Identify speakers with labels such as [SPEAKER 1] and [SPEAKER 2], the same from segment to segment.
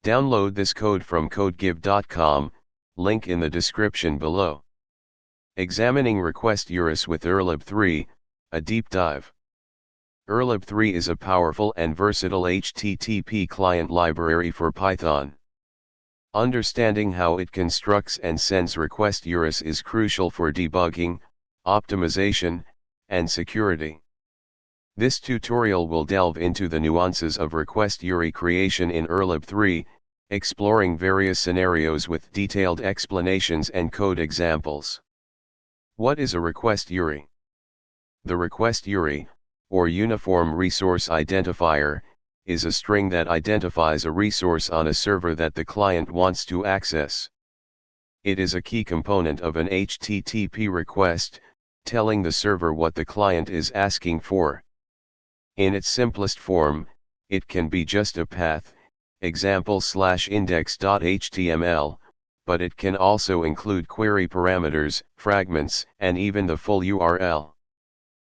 [SPEAKER 1] Download this code from codegive.com, link in the description below. Examining request URIs with urllib3, a deep dive. urllib3 is a powerful and versatile HTTP client library for Python. Understanding how it constructs and sends request URIs is crucial for debugging, optimization, and security. This tutorial will delve into the nuances of request URI creation in urllib3, exploring various scenarios with detailed explanations and code examples. What is a request URI? The request URI, or Uniform Resource Identifier, is a string that identifies a resource on a server that the client wants to access. It is a key component of an HTTP request, telling the server what the client is asking for. In its simplest form, it can be just a path, example/index.html, but it can also include query parameters, fragments, and even the full URL.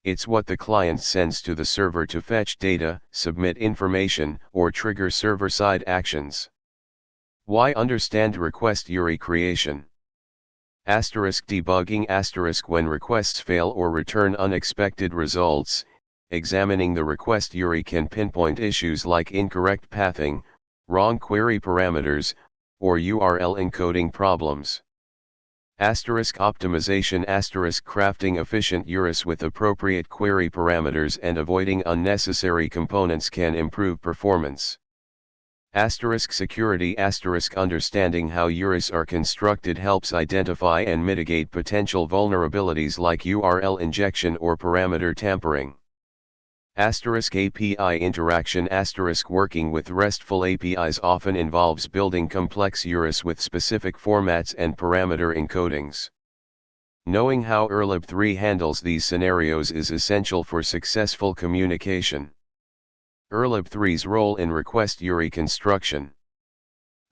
[SPEAKER 1] It's what the client sends to the server to fetch data, submit information, or trigger server-side actions. Why understand request URI creation? Debugging when requests fail or return unexpected results. Examining the request URI can pinpoint issues like incorrect pathing, wrong query parameters, or URL encoding problems. Optimization crafting efficient URIs with appropriate query parameters and avoiding unnecessary components can improve performance. Security understanding how URIs are constructed helps identify and mitigate potential vulnerabilities like URL injection or parameter tampering. API interaction working with RESTful APIs often involves building complex URIs with specific formats and parameter encodings. Knowing how urllib3 handles these scenarios is essential for successful communication. urllib3's role in request URI construction.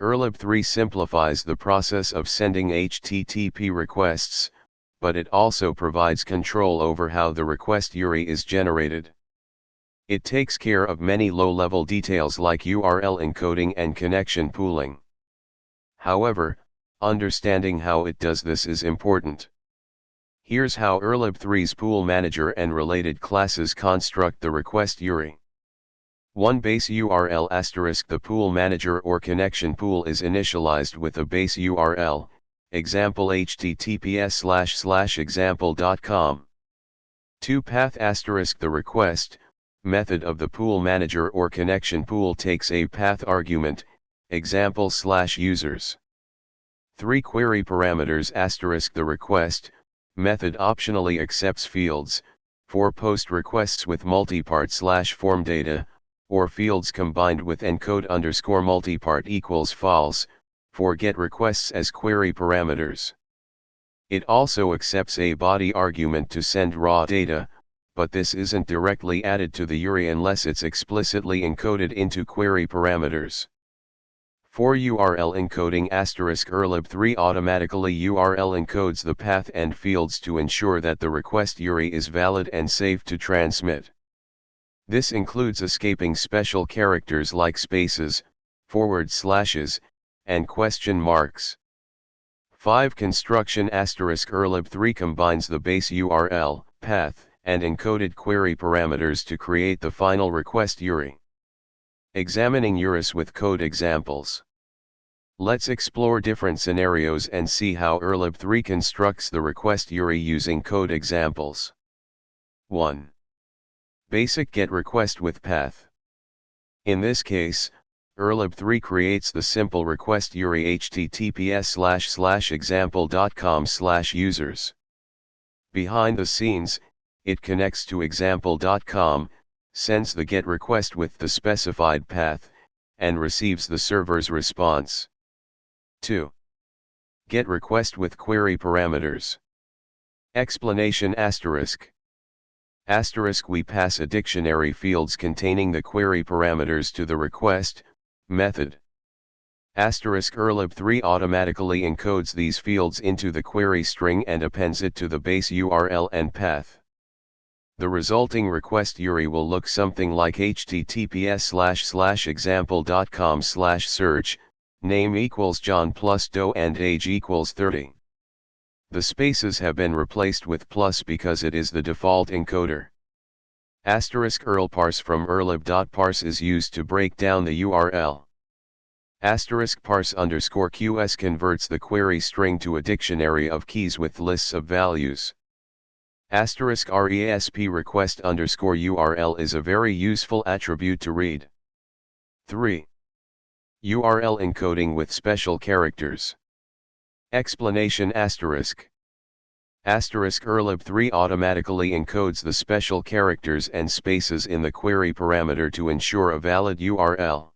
[SPEAKER 1] urllib3 simplifies the process of sending HTTP requests, but it also provides control over how the request URI is generated. It takes care of many low-level details like URL encoding and connection pooling. However, understanding how it does this is important. Here's how urllib3's pool manager and related classes construct the request URI. 1. Base URL *. The pool manager or connection pool is initialized with a base URL, example https://example.com. 2. Path *. The request method of the pool manager or connection pool takes a path argument, example/users. 3. Query parameters *. The request method optionally accepts fields, for post requests with multipart/form data, or fields combined with encode_multipart equals false, for get requests as query parameters. It also accepts a body argument to send raw data, but this isn't directly added to the URI unless it's explicitly encoded into query parameters. 4. URL encoding * urllib3 automatically URL encodes the path and fields to ensure that the request URI is valid and safe to transmit. This includes escaping special characters like spaces, forward slashes, and question marks. 5. Construction * urllib3 combines the base URL, path, and encoded query parameters to create the final request URI. Examining URIs with code examples. Let's explore different scenarios and see how urllib3 constructs the request URI using code examples. 1. Basic GET request with path. In this case, urllib3 creates the simple request URI https://example.com/users. Behind the scenes, it connects to example.com, sends the GET request with the specified path, and receives the server's response. 2. GET request with query parameters. Explanation ***. We pass a dictionary fields containing the query parameters to the request method. urllib3 automatically encodes these fields into the query string and appends it to the base URL and path. The resulting request URI will look something like https://example.com/search, name equals John plus doe and age equals 30. The spaces have been replaced with plus because it is the default encoder. *urllparse from urllib3 is used to break down the URL. *parse_qs converts the query string to a dictionary of keys with lists of values. *resp request_URL is a very useful attribute to read. 3. URL encoding with special characters. Explanation *urllib3 automatically encodes the special characters and spaces in the query parameter to ensure a valid URL.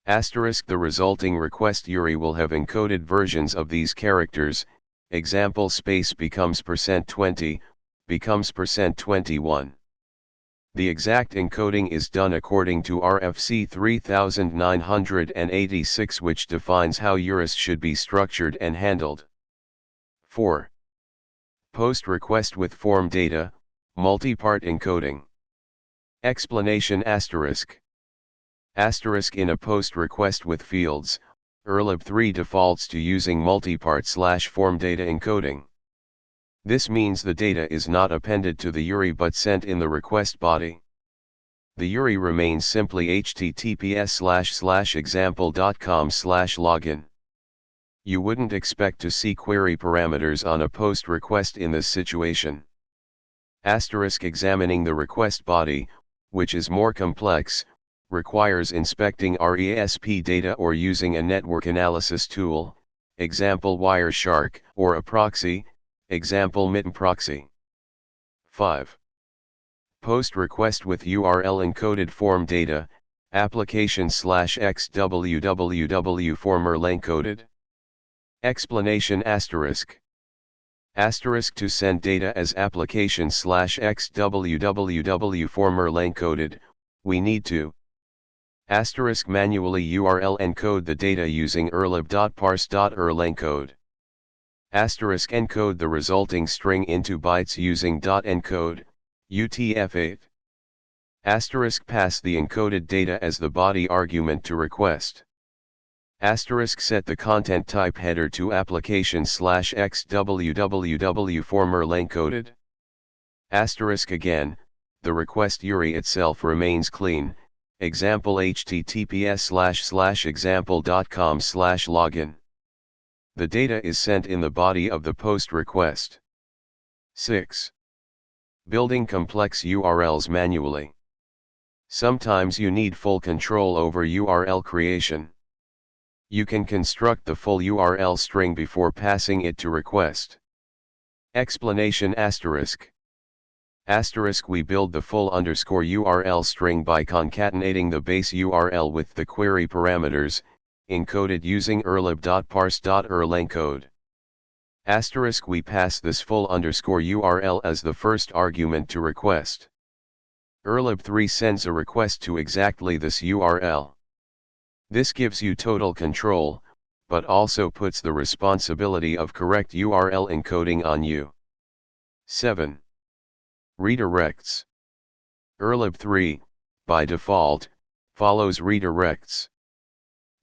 [SPEAKER 1] The resulting request URI will have encoded versions of these characters, example space becomes %20, becomes %21. The exact encoding is done according to RFC 3986, which defines how URIs should be structured and handled. 4. Post request with form data, multi-part encoding. Explanation in a post request with fields, urllib3 defaults to using multi-part/form data encoding. This means the data is not appended to the URI but sent in the request body. The URI remains simply https://example.com/login. You wouldn't expect to see query parameters on a post request in this situation. Examining the request body, which is more complex, requires inspecting RESP data or using a network analysis tool, example Wireshark, or a proxy, example MITM proxy. 5. Post request with URL encoded form data, application/xwww form url-encoded. Explanation to send data as application/xwww form url-encoded, we need to manually URL encode the data using urllib.parse.url-encode. Encode the resulting string into bytes using .encode, UTF-8. Pass the encoded data as the body argument to request. Set the content type header to application/xwww form url-encoded. Again, the request URI itself remains clean, example https://example.com/login. The data is sent in the body of the post request. 6. Building complex URLs manually. Sometimes you need full control over URL creation. You can construct the full URL string before passing it to request. Explanation we build the full _URL string by concatenating the base URL with the query parameters, encoded using urllib.parse.url-encode. We pass this full _URL as the first argument to request. urllib3 sends a request to exactly this URL. This gives you total control, but also puts the responsibility of correct URL encoding on you. 7. Redirects. urllib3, by default, follows redirects.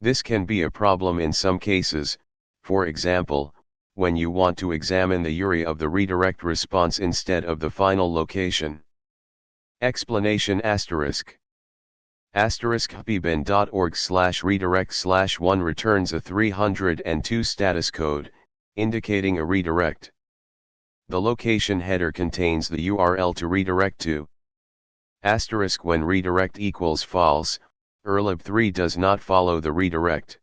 [SPEAKER 1] This can be a problem in some cases, for example, when you want to examine the URI of the redirect response instead of the final location. Explanation hpbin.org/redirect/1 returns a 302 status code, indicating a redirect. The location header contains the URL to redirect to. When redirect equals false, urllib3 does not follow the redirect.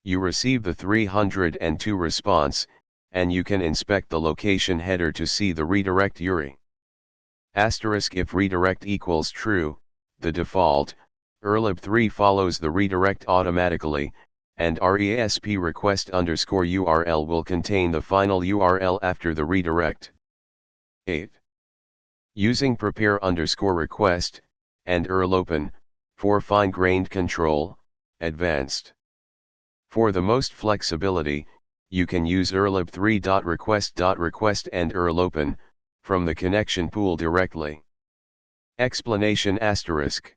[SPEAKER 1] You receive the 302 response, and you can inspect the location header to see the redirect URI. If redirect equals true, the default, urllib3 follows the redirect automatically, and RESP request_URL will contain the final URL after the redirect. 8. Using prepare_request, and urlopen, for fine-grained control, advanced. For the most flexibility, you can use urllib3.request.request and urlopen, from the connection pool directly. Explanation asterisk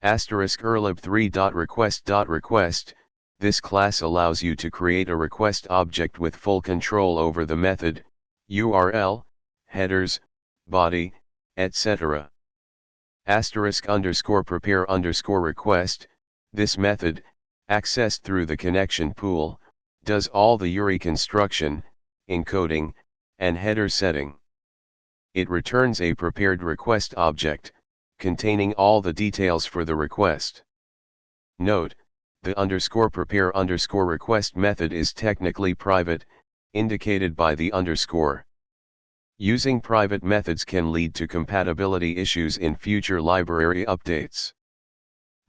[SPEAKER 1] urllib3.request.request. This class allows you to create a request object with full control over the method, URL, headers, body, etc. *_prepare_request. This method, accessed through the connection pool, does all the URI construction, encoding, and header setting. It returns a prepared request object, containing all the details for the request. Note, the _prepare_request method is technically private, indicated by the underscore. Using private methods can lead to compatibility issues in future library updates.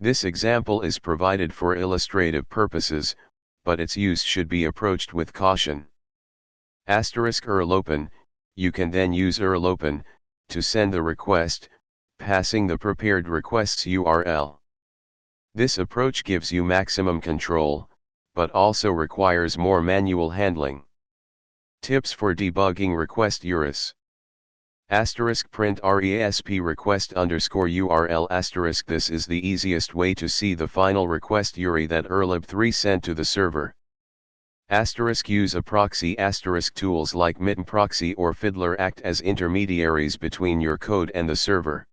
[SPEAKER 1] This example is provided for illustrative purposes, but its use should be approached with caution. *urlopen, you can then use urlopen to send the request, passing the prepared request's URL. This approach gives you maximum control, but also requires more manual handling. Tips for debugging request URIs. *print resp request_URL*. This is the easiest way to see the final request URI that urllib3 sent to the server. Use a proxy. Tools like Mitten Proxy or Fiddler act as intermediaries between your code and the server.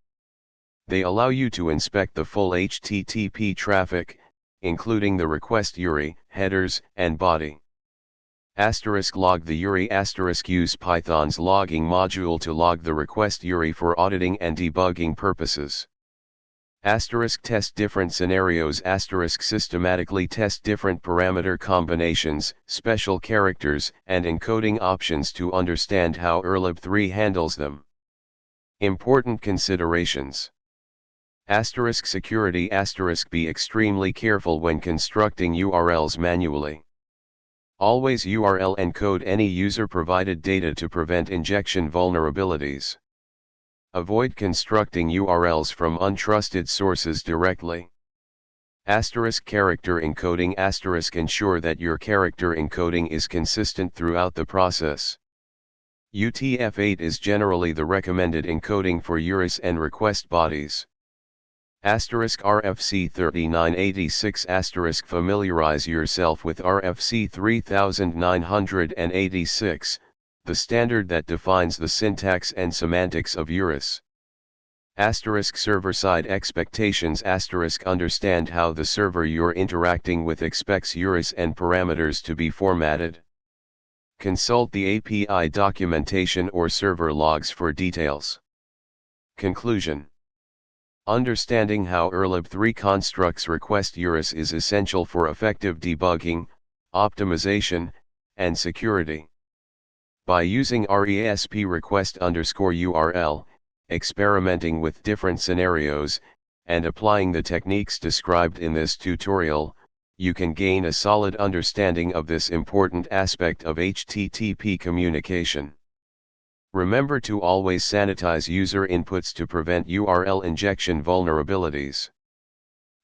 [SPEAKER 1] They allow you to inspect the full HTTP traffic, including the request URI, headers, and body. *log the URI. Use Python's logging module to log the request URI for auditing and debugging purposes. *test different scenarios. Systematically test different parameter combinations, special characters, and encoding options to understand how urllib3 handles them. Important considerations. Security. Be extremely careful when constructing URLs manually. Always URL encode any user-provided data to prevent injection vulnerabilities. Avoid constructing URLs from untrusted sources directly. Character encoding. Ensure that your character encoding is consistent throughout the process. UTF-8 is generally the recommended encoding for URIs and request bodies. RFC 3986 Familiarize yourself with RFC 3986, the standard that defines the syntax and semantics of URIs. Server-side expectations. Understand how the server you're interacting with expects URIs and parameters to be formatted. Consult the API documentation or server logs for details. Conclusion. Understanding how urllib3 constructs request URIs is essential for effective debugging, optimization, and security. By using RESP request_URL, experimenting with different scenarios, and applying the techniques described in this tutorial, you can gain a solid understanding of this important aspect of HTTP communication. Remember to always sanitize user inputs to prevent URL injection vulnerabilities.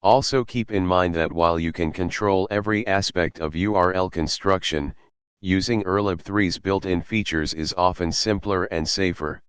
[SPEAKER 1] Also keep in mind that while you can control every aspect of URL construction, using urllib3's built-in features is often simpler and safer.